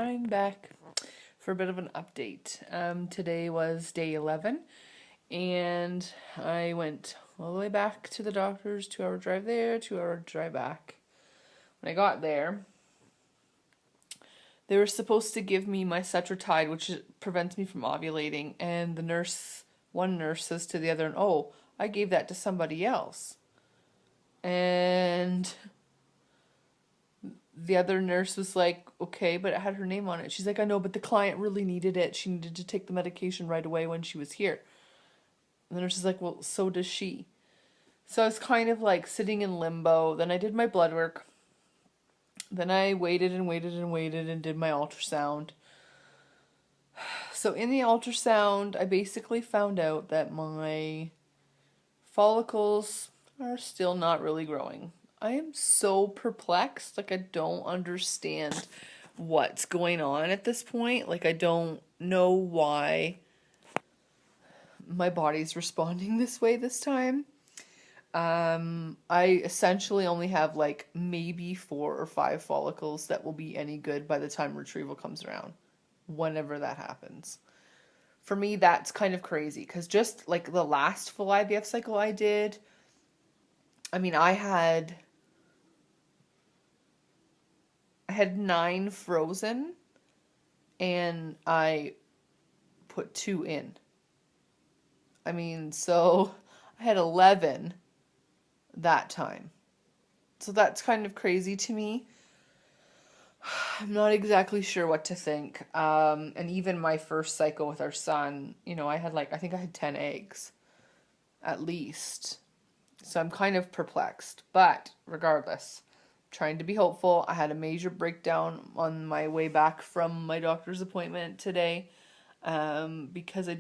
I'm back for a bit of an update. Today was day 11, and I went all the way back to the doctor's, 2 hour drive there, 2 hour drive back. When I got there, they were supposed to give me my Cetrotide, which prevents me from ovulating, and one nurse says to the other, "Oh, I gave that to somebody else." And the other nurse was like, "Okay, but it had her name on it." She's like, "I know, but the client really needed it. She needed to take the medication right away when she was here." And the nurse is like, "Well, so does she." So I was kind of like sitting in limbo. Then I did my blood work. Then I waited and waited and waited and did my ultrasound. So in the ultrasound, I basically found out that my follicles are still not really growing. I am so perplexed. Like, I don't understand what's going on at this point. Like, I don't know why my body's responding this way this time. I essentially only have like maybe 4 or 5 follicles that will be any good by the time retrieval comes around, whenever that happens. For me, that's kind of crazy because just like the last full IVF cycle I did, I mean, I had 9 frozen and I put 2 in. I mean, so I had 11 that time. So that's kind of crazy to me. I'm not exactly sure what to think. And even my first cycle with our son, I think I had 10 eggs at least. So I'm kind of perplexed. But regardless, trying to be hopeful. I had a major breakdown on my way back from my doctor's appointment today, because I'm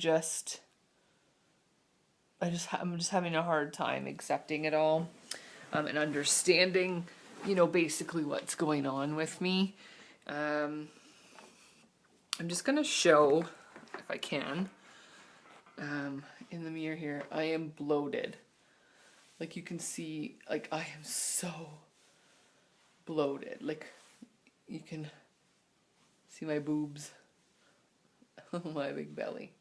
just having a hard time accepting it all, and understanding, basically what's going on with me. I'm just gonna show, if I can, in the mirror here. I am bloated. Like, you can see, like, I am so bloated. Like, you can see my boobs, my big belly.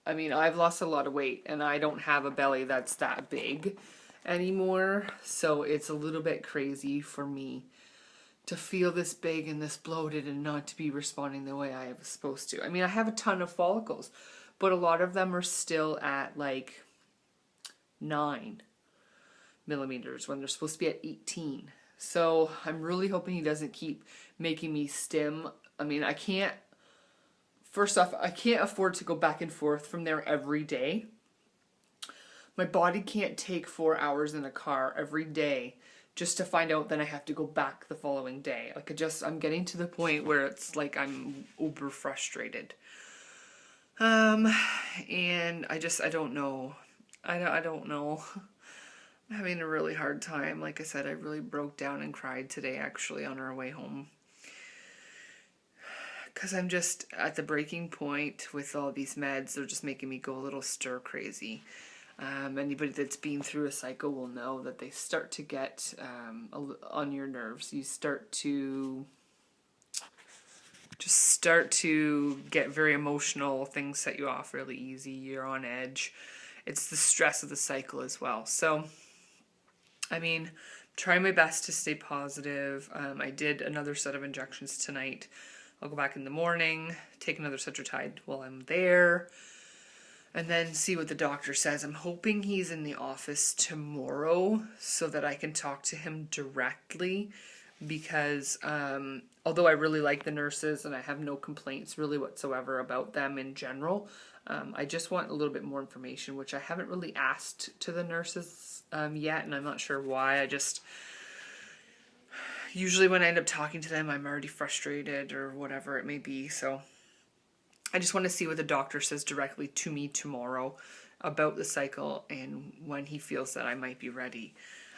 I mean, I've lost a lot of weight, and I don't have a belly that's that big anymore, so it's a little bit crazy for me to feel this big and this bloated and not to be responding the way I was supposed to. I mean, I have a ton of follicles, but a lot of them are still at like 9 millimeters when they're supposed to be at 18. So I'm really hoping he doesn't keep making me stim. I mean, first off, I can't afford to go back and forth from there every day. My body can't take 4 hours in a car every day just to find out then I have to go back the following day. Like, I'm getting to the point where it's like I'm uber frustrated. And I don't know. I don't know. I'm having a really hard time. Like I said, I really broke down and cried today, actually, on our way home. Because I'm just at the breaking point with all these meds. They're just making me go a little stir crazy. Anybody that's been through a cycle will know that they start to get on your nerves. You start to get very emotional. Things set you off really easy. You're on edge. It's the stress of the cycle as well. So, I mean, trying my best to stay positive. I did another set of injections tonight. I'll go back in the morning, take another Cetrotide while I'm there, and then see what the doctor says. I'm hoping he's in the office tomorrow so that I can talk to him directly, because although I really like the nurses and I have no complaints really whatsoever about them in general, I just want a little bit more information, which I haven't really asked to the nurses yet, and I'm not sure why. Usually when I end up talking to them, I'm already frustrated or whatever it may be. So I just want to see what the doctor says directly to me tomorrow about the cycle and when he feels that I might be ready.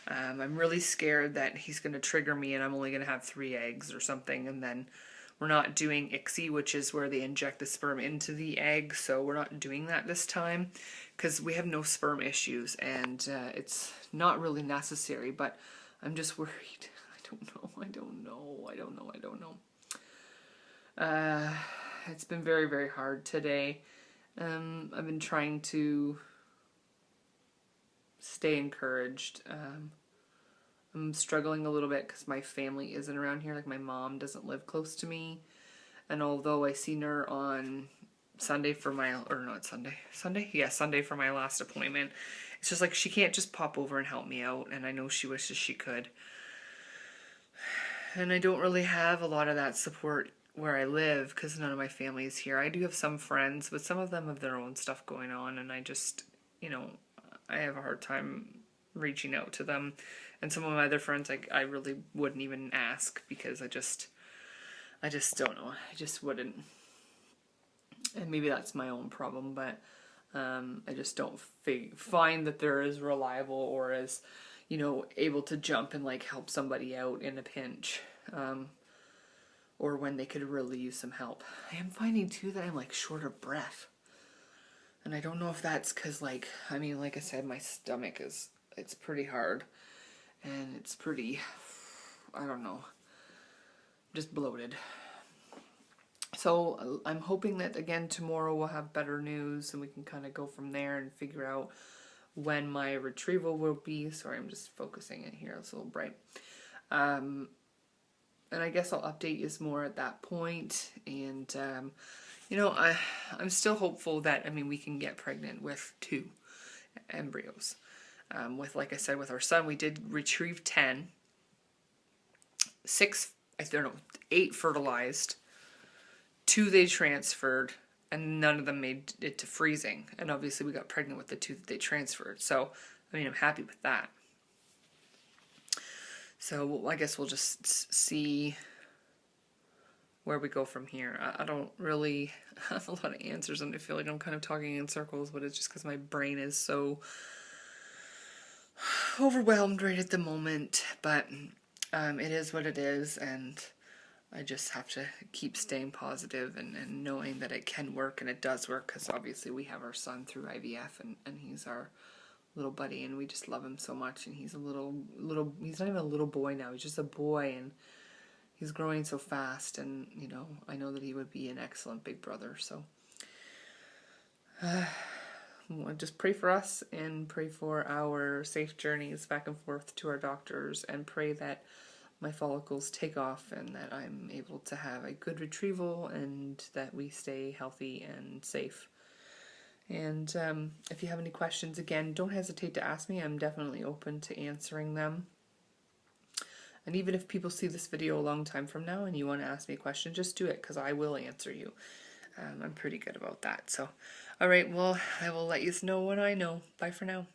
I'm really scared that he's going to trigger me and I'm only going to have 3 eggs or something, and then we're not doing ICSI, which is where they inject the sperm into the egg, so we're not doing that this time because we have no sperm issues, and it's not really necessary, but I'm just worried. I don't know. It's been very, very hard today. I've been trying to stay encouraged. I'm struggling a little bit because my family isn't around here. Like, my mom doesn't live close to me. And although I seen her on Sunday for my, or not Sunday, Sunday? Yeah, Sunday for my last appointment. It's just like she can't just pop over and help me out. And I know she wishes she could. And I don't really have a lot of that support where I live because none of my family is here. I do have some friends, but some of them have their own stuff going on. And I just, you know, I have a hard time reaching out to them. And some of my other friends, I really wouldn't even ask because I just don't know. I just wouldn't. And maybe that's my own problem, but I just don't find that they're as reliable or as, you know, able to jump and like help somebody out in a pinch, or when they could really use some help. I am finding too that I'm like short of breath, and I don't know if that's because, like, I mean, like I said, my stomach it's pretty hard, and it's pretty, I don't know, just bloated. So I'm hoping that, again, tomorrow we'll have better news and we can kind of go from there and figure out when my retrieval will be. Sorry, I'm just focusing it here. It's a little bright. And I guess I'll update you more at that point. And, you know, I'm still hopeful that, I mean, we can get pregnant with 2 embryos. With, like I said, with our son, we did retrieve 10. 8 fertilized. 2 they transferred, and none of them made it to freezing. And obviously we got pregnant with the 2 that they transferred. So, I mean, I'm happy with that. So I guess we'll just see where we go from here. I don't really have a lot of answers, and I feel like I'm kind of talking in circles, but it's just because my brain is so overwhelmed right at the moment. But it is what it is, and I just have to keep staying positive and knowing that it can work, and it does work, because obviously we have our son through IVF, and he's our little buddy, and we just love him so much, and he's a little, he's not even a little boy now, he's just a boy, and he's growing so fast, and, you know, I know that he would be an excellent big brother, so just pray for us, and pray for our safe journeys back and forth to our doctors, and pray that my follicles take off and that I'm able to have a good retrieval and that we stay healthy and safe. And if you have any questions, again, don't hesitate to ask me. I'm definitely open to answering them. And even if people see this video a long time from now and you want to ask me a question, just do it, because I will answer you. I'm pretty good about that. So, all right, well, I will let you know when I know. Bye for now.